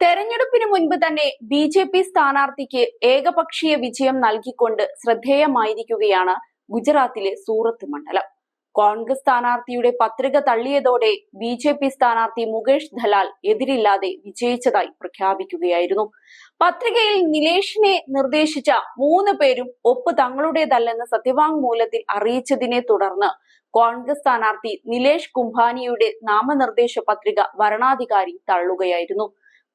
തെരഞ്ഞെടുപ്പിന് മുൻപ് തന്നെ ബി.ജെ.പി. സ്ഥാനാർത്ഥിക്ക് ഏകപക്ഷീയ വിജയം നൽകിക്കൊണ്ട് ശ്രദ്ധേയമായിരിക്കുകയാണ് ഗുജറാത്തിലെ സൂറത്ത് മണ്ഡലം. കോൺഗ്രസ് സ്ഥാനാർത്ഥിയുടെ പത്രിക തള്ളിയതോടെ ബി.ജെ.പി. സ്ഥാനാർത്ഥി മുകേഷ് ദലാൽ എതിരില്ലാതെ വിജയിച്ചതായി പ്രഖ്യാപിക്കുകയായിരുന്നു. പത്രികയിൽ നിലേഷിനെ നിർദ്ദേശിച്ച 3 പേരും ഒപ്പ് തങ്ങളുടേതല്ലെന്ന് സത്യവാങ്മൂലത്തിൽ അറിയിച്ചതിനെ തുടർന്ന് കോൺഗ്രസ് സ്ഥാനാർത്ഥി നിലേഷ് കുംഭാനിയുടെ നാമനിർദ്ദേശ പത്രിക വരണാധികാരി തള്ളുകയായിരുന്നു.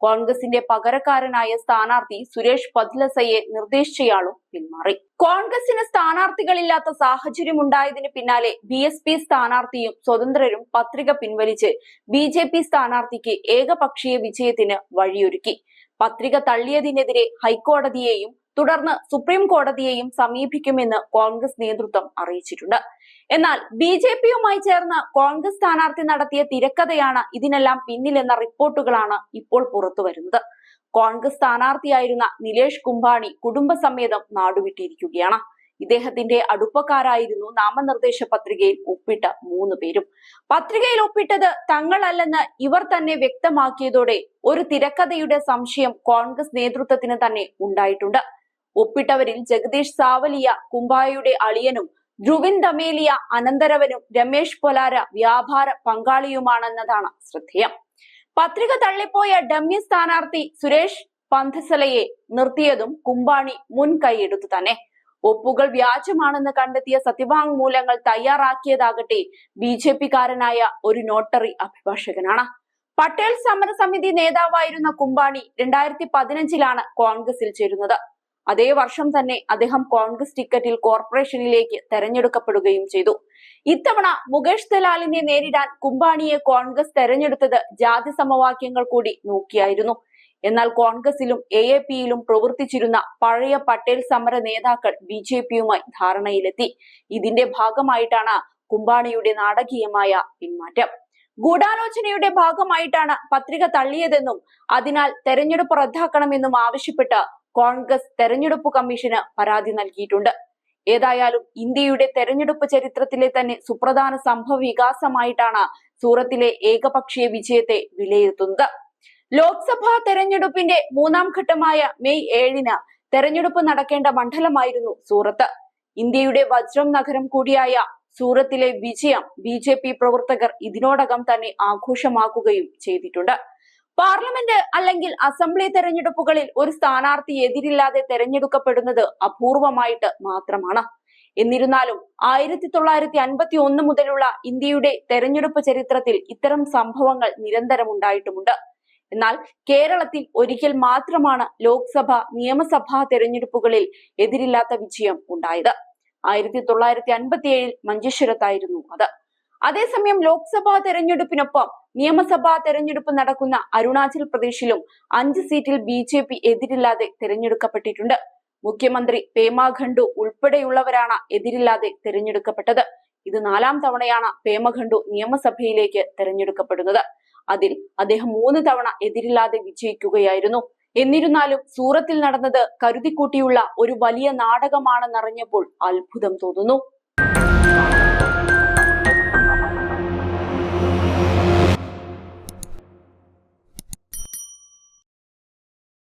കോൺഗ്രസിന്റെ പകരക്കാരനായ സ്ഥാനാർത്ഥി സുരേഷ് പദ്ലസയെ നിർദ്ദേശിച്ചയാളും പിന്മാറി. കോൺഗ്രസിന് സ്ഥാനാർത്ഥികളില്ലാത്ത സാഹചര്യമുണ്ടായതിന് പിന്നാലെ ബി.എസ്.പി. സ്ഥാനാർത്ഥിയും സ്വതന്ത്രരും പത്രിക പിൻവലിച്ച് ബി.ജെ.പി. സ്ഥാനാർത്ഥിക്ക് ഏകപക്ഷീയ വിജയത്തിന് വഴിയൊരുക്കി. പത്രിക തള്ളിയതിനെതിരെ ഹൈക്കോടതിയെയും തുടർന്ന് സുപ്രീം കോടതിയെയും സമീപിക്കുമെന്ന് കോൺഗ്രസ് നേതൃത്വം അറിയിച്ചിട്ടുണ്ട്. എന്നാൽ ബി.ജെ.പിയുമായി ചേർന്ന് കോൺഗ്രസ് സ്ഥാനാർത്ഥി നടത്തിയ തിരക്കഥയാണ് ഇതിനെല്ലാം പിന്നിലെന്ന റിപ്പോർട്ടുകളാണ് ഇപ്പോൾ പുറത്തുവരുന്നത്. കോൺഗ്രസ് സ്ഥാനാർത്ഥിയായിരുന്ന നിലേഷ് കുംഭാനി കുടുംബസമേതം നാടുവിട്ടിരിക്കുകയാണ്. ഇദ്ദേഹത്തിന്റെ അടുപ്പക്കാരായിരുന്നു നാമനിർദ്ദേശ പത്രികയിൽ ഒപ്പിട്ട 3 പേരും. പത്രികയിൽ ഒപ്പിട്ടത് തങ്ങളല്ലെന്ന് ഇവർ തന്നെ വ്യക്തമാക്കിയതോടെ ഒരു തിരക്കഥയുടെ സംശയം കോൺഗ്രസ് നേതൃത്വത്തിന് തന്നെ ഉണ്ടായിട്ടുണ്ട്. ഒപ്പിട്ടവരിൽ ജഗദീഷ് സാവലിയ കുംഭായയുടെ അളിയനും ധ്രുവിൻ ധമേലിയ അനന്തരവനും രമേഷ് പൊലാര വ്യാപാര പങ്കാളിയുമാണെന്നതാണ് ശ്രദ്ധേയം. പത്രിക തള്ളിപ്പോയ ഡമ്മി സ്ഥാനാർത്ഥി സുരേഷ് പന്ഥസലയെ നിർത്തിയതും കുംഭാണി മുൻകൈയെടുത്തു തന്നെ. ഒപ്പുകൾ വ്യാജമാണെന്ന് കണ്ടെത്തിയ സത്യവാങ്മൂലങ്ങൾ തയ്യാറാക്കിയതാകട്ടെ ബി.ജെ.പിക്കാരനായ ഒരു നോട്ടറി അഭിഭാഷകനാണ്. പട്ടേൽ സമരസമിതി നേതാവായിരുന്ന കുംഭാണി 2015-ലാണ് കോൺഗ്രസിൽ ചേരുന്നത്. അതേ വർഷം തന്നെ അദ്ദേഹം കോൺഗ്രസ് ടിക്കറ്റിൽ കോർപ്പറേഷനിലേക്ക് തെരഞ്ഞെടുക്കപ്പെടുകയും ചെയ്തു. ഇത്തവണ മുകേഷ് ദലാലിനെ നേരിടാൻ കുംഭാണിയെ കോൺഗ്രസ് തെരഞ്ഞെടുത്തത് ജാതി സമവാക്യങ്ങൾ കൂടി നോക്കിയായിരുന്നു. എന്നാൽ കോൺഗ്രസിലും എ.എ.പിയിലും പ്രവർത്തിച്ചിരുന്ന പഴയ പട്ടേൽ സമര നേതാക്കൾ ബി.ജെ.പിയുമായി ധാരണയിലെത്തി. ഇതിന്റെ ഭാഗമായിട്ടാണ് കുംഭാണിയുടെ നാടകീയമായ പിന്മാറ്റം. ഗൂഢാലോചനയുടെ ഭാഗമായിട്ടാണ് പത്രിക തള്ളിയതെന്നും അതിനാൽ തെരഞ്ഞെടുപ്പ് റദ്ദാക്കണമെന്നും ആവശ്യപ്പെട്ട് കോൺഗ്രസ് തെരഞ്ഞെടുപ്പ് കമ്മീഷന് പരാതി നൽകിയിട്ടുണ്ട്. ഏതായാലും ഇന്ത്യയുടെ തെരഞ്ഞെടുപ്പ് ചരിത്രത്തിലെ തന്നെ സുപ്രധാന സംഭവ വികാസമായിട്ടാണ് സൂറത്തിലെ ഏകപക്ഷീയ വിജയത്തെ വിലയിരുത്തുന്നത്. ലോക്സഭാ തെരഞ്ഞെടുപ്പിന്റെ 3ാം ഘട്ടമായ മെയ് 7-ന് തെരഞ്ഞെടുപ്പ് നടക്കേണ്ട മണ്ഡലമായിരുന്നു സൂറത്ത്. ഇന്ത്യയുടെ വജ്രം നഗരം കൂടിയായ സൂറത്തിലെ വിജയം ബി.ജെ.പി. പ്രവർത്തകർ ഇതിനോടകം തന്നെ ആഘോഷമാക്കുകയും ചെയ്തിട്ടുണ്ട്. പാർലമെന്റ് അല്ലെങ്കിൽ അസംബ്ലി തെരഞ്ഞെടുപ്പുകളിൽ ഒരു സ്ഥാനാർത്ഥി എതിരില്ലാതെ തെരഞ്ഞെടുക്കപ്പെടുന്നത് അപൂർവമായിട്ട് മാത്രമാണ്. എന്നിരുന്നാലും 1951 മുതലുള്ള ഇന്ത്യയുടെ തെരഞ്ഞെടുപ്പ് ചരിത്രത്തിൽ ഇത്തരം സംഭവങ്ങൾ നിരന്തരം ഉണ്ടായിട്ടുമുണ്ട്. എന്നാൽ കേരളത്തിൽ ഒരിക്കൽ മാത്രമാണ് ലോക്സഭ നിയമസഭാ തെരഞ്ഞെടുപ്പുകളിൽ എതിരില്ലാത്ത വിജയം ഉണ്ടായത്. 1957-ൽ മഞ്ചേശ്വരത്തായിരുന്നു അത്. അതേസമയം ലോക്സഭാ തെരഞ്ഞെടുപ്പിനൊപ്പം നിയമസഭാ തെരഞ്ഞെടുപ്പ് നടക്കുന്ന അരുണാചൽ പ്രദേശിലും 5 സീറ്റിൽ ബി.ജെ.പി. എതിരില്ലാതെ തെരഞ്ഞെടുക്കപ്പെട്ടിട്ടുണ്ട്. മുഖ്യമന്ത്രി പേമാ ഖണ്ഡു ഉൾപ്പെടെയുള്ളവരാണ് എതിരില്ലാതെ തെരഞ്ഞെടുക്കപ്പെട്ടത്. ഇത് 4ാം തവണയാണ് പേമാ ഖണ്ഡു നിയമസഭയിലേക്ക് തെരഞ്ഞെടുക്കപ്പെടുന്നത്. അതിൽ അദ്ദേഹം 3 തവണ എതിരില്ലാതെ വിജയിക്കുകയായിരുന്നു. എന്നിരുന്നാലും സൂറത്തിൽ നടന്നത് കരുതിക്കൂട്ടിയുള്ള ഒരു വലിയ നാടകമാണെന്നറിഞ്ഞപ്പോൾ അത്ഭുതം തോന്നുന്നു.